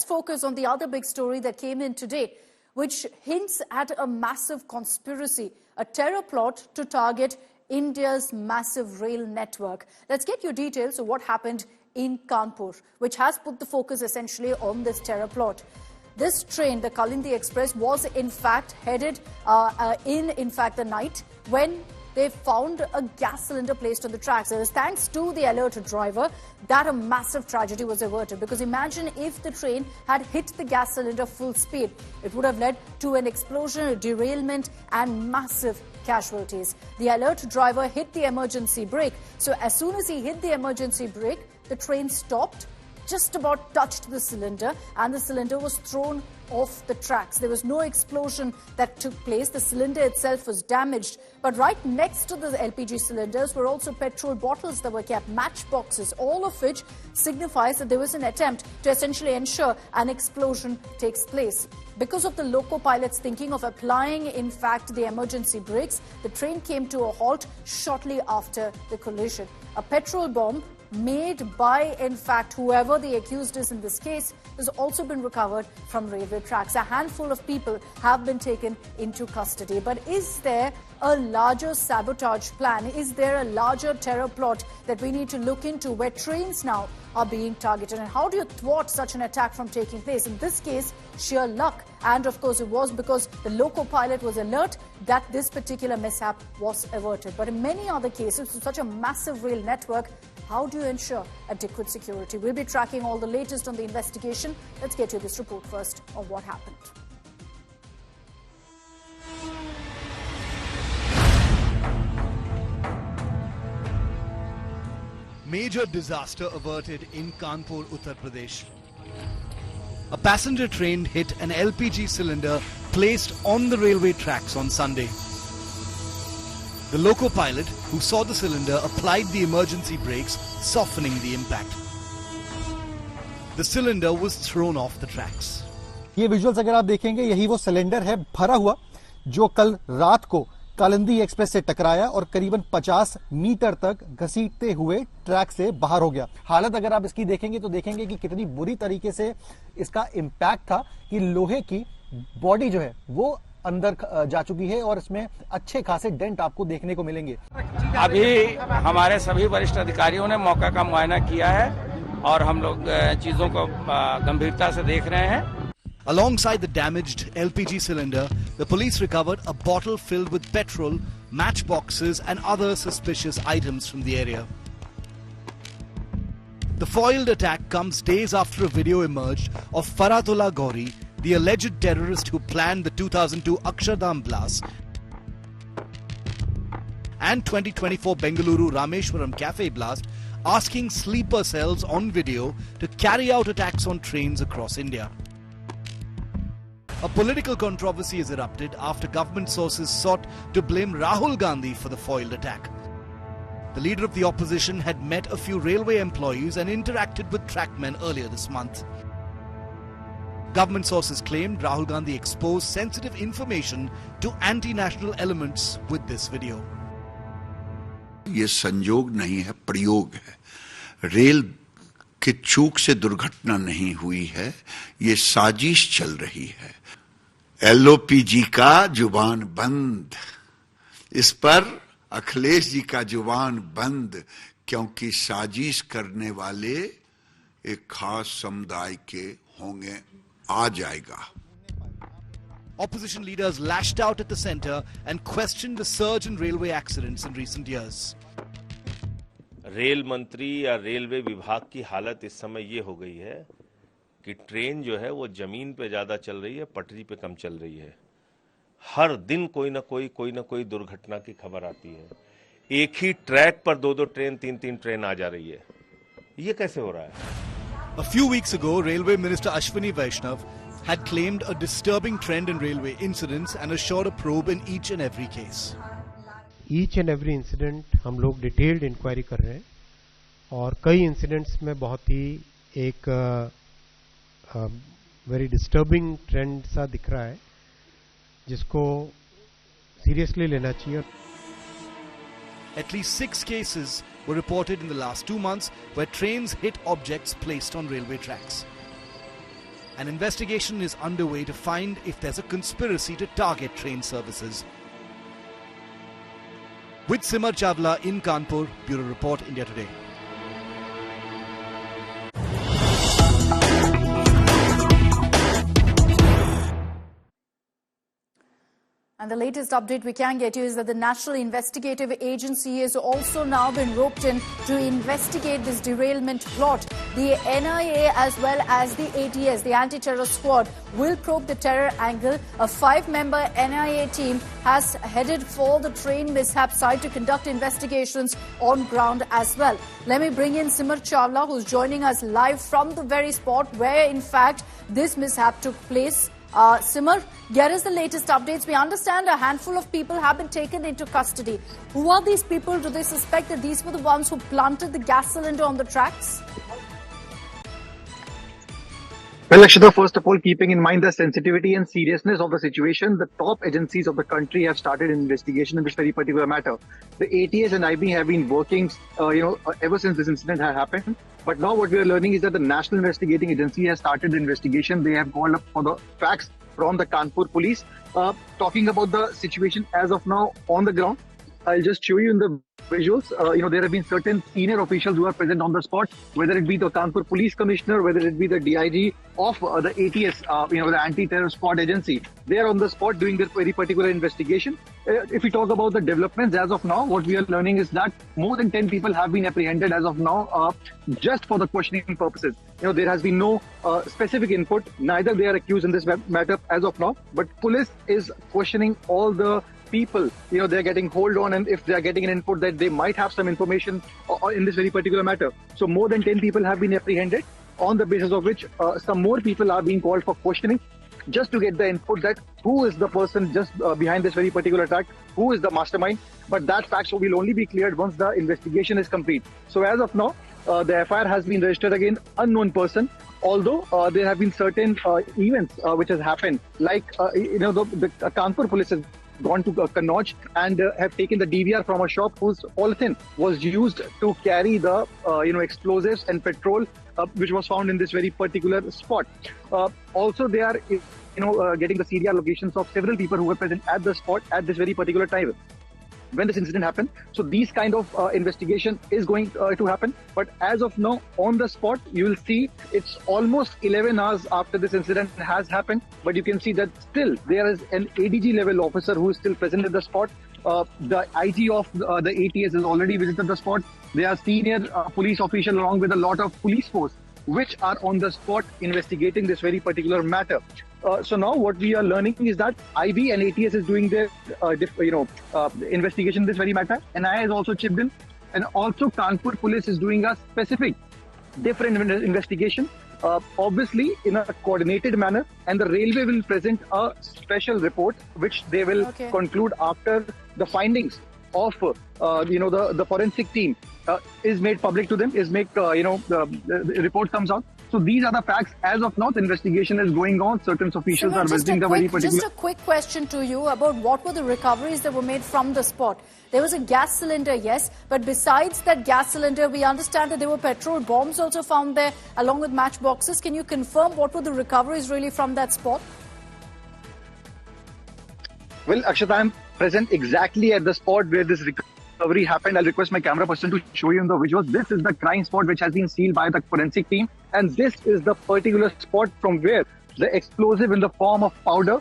let's focus on the other big story that came in today, which hints at a massive conspiracy, a terror plot to target India's massive rail network. Let's get your details of what happened in Kanpur, which has put the focus essentially on this terror plot. This train, the Kalindi Express, was in fact headed in the night when they found a gas cylinder placed on the tracks. It was thanks to the alert driver that a massive tragedy was averted. Because imagine if the train had hit the gas cylinder full speed. It would have led to an explosion, a derailment and massive casualties. The alert driver hit the emergency brake. So as soon as he hit the emergency brake, the train stopped, just about touched the cylinder, and the cylinder was thrown off the tracks. There was no explosion that took place. The cylinder itself was damaged. But right next to the LPG cylinders were also petrol bottles that were kept, matchboxes, all of which signifies that there was an attempt to essentially ensure an explosion takes place. Because of the loco pilot's thinking of applying, in fact, the emergency brakes, the train came to a halt shortly after the collision. A petrol bomb made by, in fact, whoever the accused is in this case, has also been recovered from railway tracks. A handful of people have been taken into custody. But is there a larger sabotage plan? Is there a larger terror plot that we need to look into, where trains now are being targeted? And how do you thwart such an attack from taking place? In this case, sheer luck. And of course, it was because the loco pilot was alert that this particular mishap was averted. But in many other cases, with such a massive rail network, how do you ensure adequate security? We'll be tracking all the latest on the investigation. Let's get you this report first on what happened. Major disaster averted in Kanpur, Uttar Pradesh. A passenger train hit an LPG cylinder placed on the railway tracks on Sunday. The loco pilot who saw the cylinder applied the emergency brakes, softening the impact. The cylinder was thrown off the tracks. ये visuals अगर आप देखेंगे, यही वो cylinder है भरा हुआ जो कल रात को कालिंदी एक्सप्रेस से टकराया और करीबन 50 मीटर तक घसीटते हुए ट्रैक से बाहर हो गया। हालत अगर आप इसकी देखेंगे तो देखेंगे कि कितनी बुरी तरीके से इसका इम्पैक्ट था कि लोहे की बॉडी जो है वो अंदर जा चुकी है और इसमें अच्छे खासे डेंट आपको देखने को मिलेंगे। अभी हमारे सभी वरिष्ठ अधिकारियों ने मौका का मुआयना किया है और हम लोग चीजों को गंभीरता से देख रहे हैं। Alongside the damaged LPG cylinder, the police recovered a bottle filled with petrol, matchboxes and other suspicious items from the area. The foiled attack comes days after a video emerged of Faratullah Gauri, the alleged terrorist who planned the 2002 Akshardham blast and 2024 Bengaluru Rameshwaram cafe blast, asking sleeper cells on video to carry out attacks on trains across India. A political controversy has erupted after government sources sought to blame Rahul Gandhi for the foiled attack. The leader of the opposition had met a few railway employees and interacted with trackmen earlier this month. Government sources claimed Rahul Gandhi exposed sensitive information to anti-national elements with this video. ये संयोग नहीं है, प्रयोग है। Rail की चूक से दुर्घटना नहीं हुई है, ये साजिश चल रही है। एलओपीजी का जुबान बंद, इस पर अखिलेश जी का जुबान बंद, क्योंकि साजिश करने वाले एक खास समुदाय के होंगे, आ जाएगा। Opposition leaders lashed out at the centre and questioned the surge in railway accidents in recent years. Rail मंत्री या रेलवे विभाग की हालत इस समय ये हो गई है कि ट्रेन जो है वो जमीन पे ज्यादा चल रही है, पटरी पे कम चल रही है। हर दिन कोई ना कोई दुर्घटना की खबर आती है। एक ही ट्रैक पर दो ट्रेन, तीन ट्रेन आ जा रही है। ये कैसे हो रहा है? A few weeks ago, Railway Minister Ashwini Vaishnav had claimed a disturbing trend in railway incidents and assured a probe in each and every case. Each and every incident हम लोग डिटेल्ड इंक्वायरी कर रहे हैं और कई incidents में बहुत ही एक वेरी डिस्टर्बिंग ट्रेंड सा दिख रहा है जिसको सीरियसली लेना चाहिए. At least 6 cases were reported in the last 2 months where trains hit objects placed on railway tracks. An investigation is underway to find if there's a conspiracy to target train services. With Simar Chawla in Kanpur, Bureau Report, India Today. And the latest update we can get you is that the National Investigative Agency has also now been roped in to investigate this derailment plot. The NIA as well as the ATS, the Anti-Terror Squad, will probe the terror angle. A 5-member NIA team has headed for the train mishap site to conduct investigations on ground as well. Let me bring in Simar Chawla, who's joining us live from the very spot where, in fact, this mishap took place. Simar, here is the latest updates. We understand a handful of people have been taken into custody. Who are these people? Do they suspect that these were the ones who planted the gas cylinder on the tracks? Well, Akshata, first of all, keeping in mind the sensitivity and seriousness of the situation, the top agencies of the country have started an investigation in this very particular matter. The ATS and IB have been working, ever since this incident had happened. But now what we are learning is that the National Investigating Agency has started the investigation. They have called up for the facts from the Kanpur police. Talking about the situation as of now on the ground, I'll just show you in the visuals. There have been certain senior officials who are present on the spot, whether it be the Kanpur Police Commissioner, whether it be the DIG of the ATS, the Anti-Terror Squad Agency. They are on the spot doing their very particular investigation. If we talk about the developments as of now, what we are learning is that more than 10 people have been apprehended as of now, just for the questioning purposes. There has been no specific input. Neither they are accused in this matter as of now, but police is questioning all the people, they're getting hold on, and if they're getting an input that they might have some information in this very particular matter. So more than 10 people have been apprehended, on the basis of which some more people are being called for questioning, just to get the input that who is the person just behind this very particular attack, who is the mastermind. But that fact will only be cleared once the investigation is complete. So as of now, the FIR has been registered against unknown person, although there have been certain events which has happened, like the Kanpur police has gone to Kannauj and have taken the DVR from a shop whose polythene was used to carry the explosives and petrol, which was found in this very particular spot. Also, they are getting the serial locations of several people who were present at the spot at this very particular time when this incident happened. So these kind of investigation is going to happen. But as of now, on the spot, you will see it's almost 11 hours after this incident has happened. But you can see that still there is an ADG level officer who is still present at the spot. The IG of the ATS has already visited the spot. There are senior police officials along with a lot of police force which are on the spot investigating this very particular matter. So now what we are learning is that IB and ATS is doing their investigation in this very matter. NIA has also chipped in, and also Kanpur police is doing a specific different investigation, obviously in a coordinated manner, and the railway will present a special report which they will conclude after the findings of the forensic team is made public to them, the report comes out. So these are the facts. As of now, the investigation is going on. Certain officials are visiting the very particular... Just a quick question to you about what were the recoveries that were made from the spot. There was a gas cylinder, yes, but besides that gas cylinder, we understand that there were petrol bombs also found there along with matchboxes. Can you confirm what were the recoveries really from that spot? Well, Akshata, I'm present exactly at the spot where this recovery happened. I'll request my camera person to show you in the visuals. This is the crime spot which has been sealed by the forensic team. And this is the particular spot from where the explosive in the form of powder,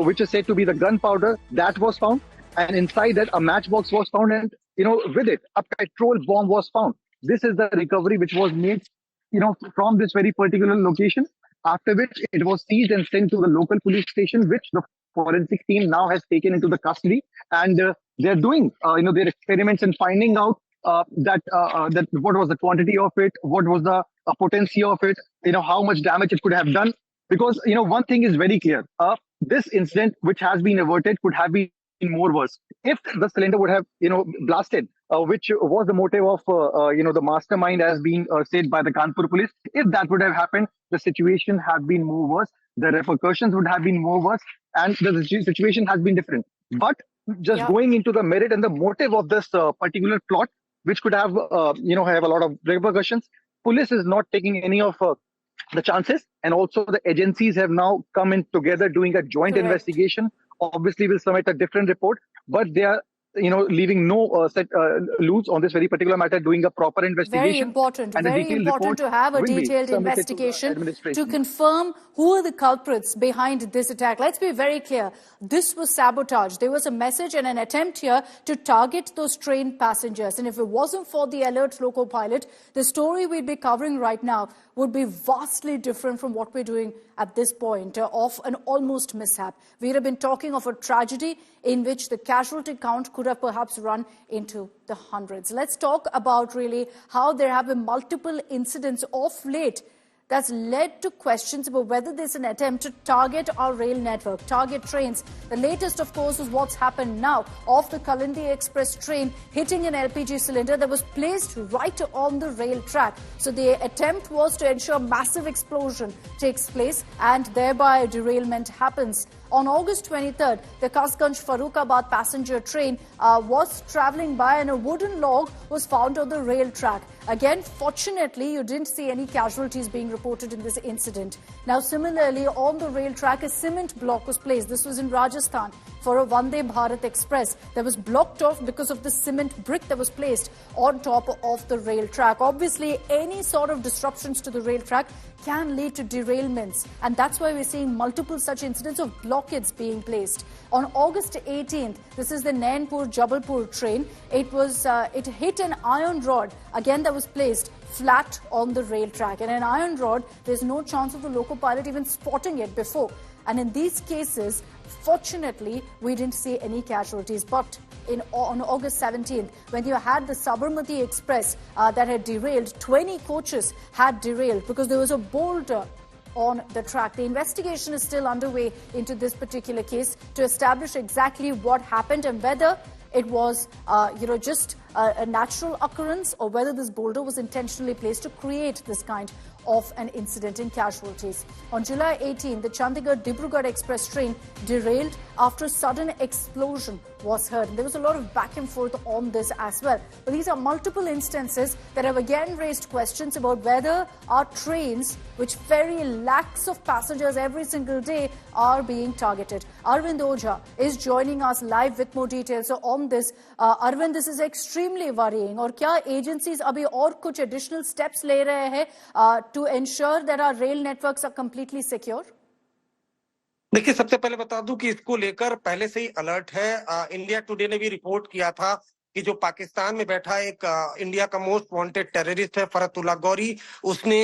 which is said to be the gunpowder, that was found. And inside that, a matchbox was found, and, with it, a petrol bomb was found. This is the recovery which was made, from this very particular location, after which it was seized and sent to the local police station, which the forensic team now has taken into the custody. And they're doing, their experiments and finding out that what was the quantity of it, what was the potency of it, how much damage it could have done. Because, one thing is very clear. This incident, which has been averted, could have been more worse. If the cylinder would have, blasted, which was the motive of, the mastermind as being said by the Kanpur police, if that would have happened, the situation had been more worse. The repercussions would have been more worse, and the situation has been different. But just going into the merit and the motive of this particular plot, which could have, have a lot of repercussions, police is not taking any of the chances, and also the agencies have now come in together doing a joint Correct. investigation. Obviously, will submit a different report, but they are, leaving no loose on this very particular matter, doing a proper investigation. Very important, and a very detailed important to have a report will be detailed submitted to the investigation administration. to confirm who are the culprits behind this attack. Let's be very clear. This was sabotage. There was a message and an attempt here to target those train passengers. And if it wasn't for the alert loco pilot, the story we'd be covering right now would be vastly different from what we're doing at this point of an almost mishap. We'd have been talking of a tragedy in which the casualty count could have perhaps run into the hundreds. Let's talk about really how there have been multiple incidents of late that's led to questions about whether there's an attempt to target our rail network, target trains. The latest, of course, is what's happened now of the Kalindi Express train hitting an LPG cylinder that was placed right on the rail track. So the attempt was to ensure massive explosion takes place and thereby a derailment happens. On August 23rd, the Kasganj-Farrukhabad passenger train was travelling by and a wooden log was found on the rail track. Again, fortunately, you didn't see any casualties being reported in this incident. Now, similarly, on the rail track, a cement block was placed. This was in Rajasthan for a Vande Bharat Express that was blocked off because of the cement brick that was placed on top of the rail track. Obviously, any sort of disruptions to the rail track can lead to derailments, and that's why we're seeing multiple such incidents of blockades being placed. On August 18th, this is the Nainpur-Jabalpur train. It hit an iron rod, again that was placed flat on the rail track. And an iron rod, there's no chance of the loco pilot even spotting it before. And in these cases, fortunately, we didn't see any casualties. But on August 17th, when you had the Sabarmati Express that had derailed, 20 coaches had derailed because there was a boulder on the track. The investigation is still underway into this particular case to establish exactly what happened and whether it was, just a natural occurrence or whether this boulder was intentionally placed to create this kind of an incident in casualties. On July 18, the Chandigarh-Dibrugarh Express train derailed after a sudden explosion was heard. And there was a lot of back and forth on this as well. But these are multiple instances that have again raised questions about whether our trains, which ferry lakhs of passengers every single day, are being targeted. Arvind Ojha is joining us live with more details on this. Arvind, this is extremely worrying. और क्या agencies अभी और कुछ additional steps ले रहे हैं to ensure that our rail networks are completely secure? देखिए, सबसे पहले बता दूं कि इसको लेकर पहले से ही अलर्ट है। इंडिया टुडे ने भी रिपोर्ट किया था कि जो पाकिस्तान में बैठा एक इंडिया का मोस्ट वांटेड टेररिस्ट है फरतुल्ला गौरी, उसने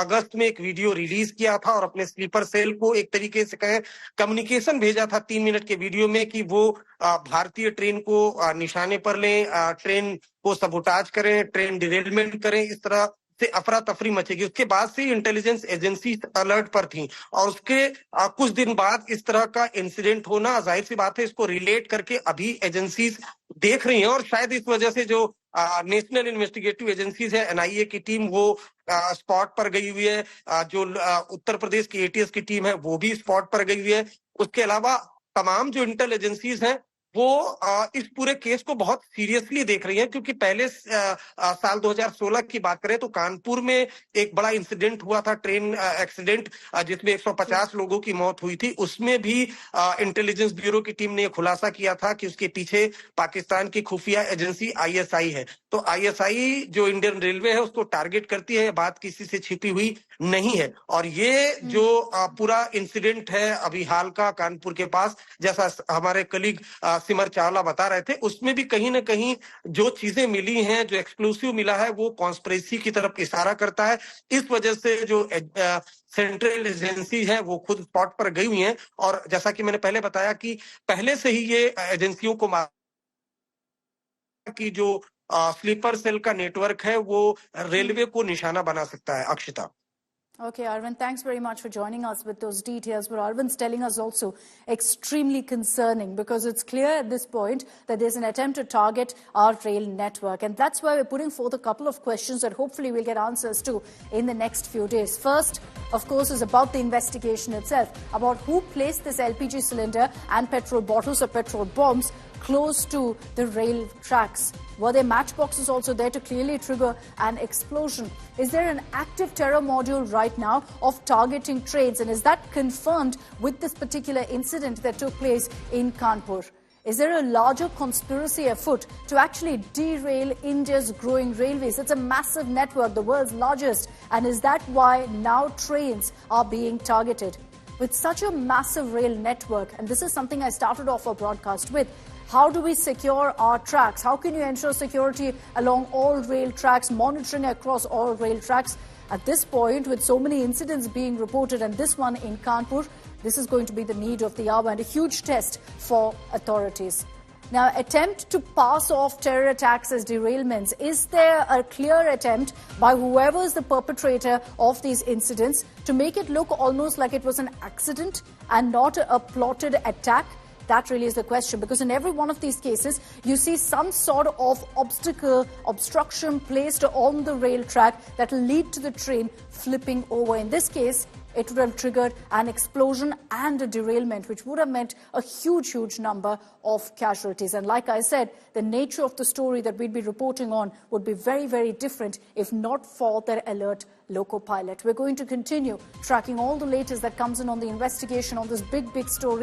अगस्त में एक वीडियो रिलीज किया था और अपने स्लीपर सेल को एक तरीके से कहें कम्युनिकेशन भेजा था 3 मिनट के वीडियो में कि वो भारतीय ट्रेन को निशाने पर लें, ट्रेन को सबोटाज करें, ट्रेन डिरेलमेंट करें, इस तरह से अफरा तफरी मचेगी। उसके बाद से इंटेलिजेंस एजेंसी अलर्ट पर थी और उसके कुछ दिन बाद इस तरह का इंसिडेंट होना, जाहिर सी बात है इसको रिलेट करके अभी एजेंसीज देख रही हैं और शायद इस वजह से जो नेशनल इन्वेस्टिगेटिव एजेंसीज है, एनआईए की टीम वो स्पॉट पर गई हुई है, जो उत्तर प्रदेश की एटीएस की टीम है वो भी स्पॉट पर गई हुई है। उसके अलावा तमाम जो इंटेल एजेंसीज हैं वो इस पूरे केस को बहुत सीरियसली देख रही है, क्योंकि पहले साल 2016 की बात करें तो कानपुर में एक बड़ा इंसिडेंट हुआ था, ट्रेन एक्सीडेंट, जिसमें 150 लोगों की मौत हुई थी। उसमें भी इंटेलिजेंस ब्यूरो की टीम ने खुलासा किया था कि उसके पीछे पाकिस्तान की खुफिया एजेंसी आईएसआई है। तो आईएसआई जो इंडियन रेलवे है उसको टारगेट करती है, बात किसी से छिपी हुई नहीं है। और ये जो पूरा इंसिडेंट है अभी हाल का कानपुर के पास, जैसा हमारे कलीग सिमर चावला बता रहे थे, उसमें भी कहीं ना कहीं जो चीजें मिली हैं, जो एक्सक्लूसिव मिला है, वो कॉन्स्पिरेसी की तरफ इशारा करता है। इस वजह से जो सेंट्रल एजेंसी है वो खुद स्पॉट पर गई हुई हैं और जैसा कि मैंने पहले बताया कि पहले से ही ये एजेंसियों को कि जो स्लीपर सेल का नेटवर्क है वो रेलवे को निशाना बना सकता है। Akshita. Okay, Arvind, thanks very much for joining us with those details. But Arvind's telling us also extremely concerning because it's clear at this point that there's an attempt to target our rail network. And that's why we're putting forth a couple of questions that hopefully we'll get answers to in the next few days. First, of course, is about the investigation itself, about who placed this LPG cylinder and petrol bottles or petrol bombs close to the rail tracks? Were there matchboxes also there to clearly trigger an explosion? Is there an active terror module right now of targeting trains? And is that confirmed with this particular incident that took place in Kanpur? Is there a larger conspiracy afoot to actually derail India's growing railways? It's a massive network, the world's largest. And is that why now trains are being targeted? With such a massive rail network, and this is something I started off our broadcast with, how do we secure our tracks? How can you ensure security along all rail tracks, monitoring across all rail tracks? At this point, with so many incidents being reported, and this one in Kanpur, this is going to be the need of the hour and a huge test for authorities. Now, attempt to pass off terror attacks as derailments. Is there a clear attempt by whoever is the perpetrator of these incidents to make it look almost like it was an accident and not a plotted attack? That really is the question, because in every one of these cases, you see some sort of obstruction placed on the rail track that will lead to the train flipping over. In this case, it would have triggered an explosion and a derailment, which would have meant a huge, huge number of casualties. And like I said, the nature of the story that we'd be reporting on would be very, very different if not for their alert loco pilot. We're going to continue tracking all the latest that comes in on the investigation on this big, big story.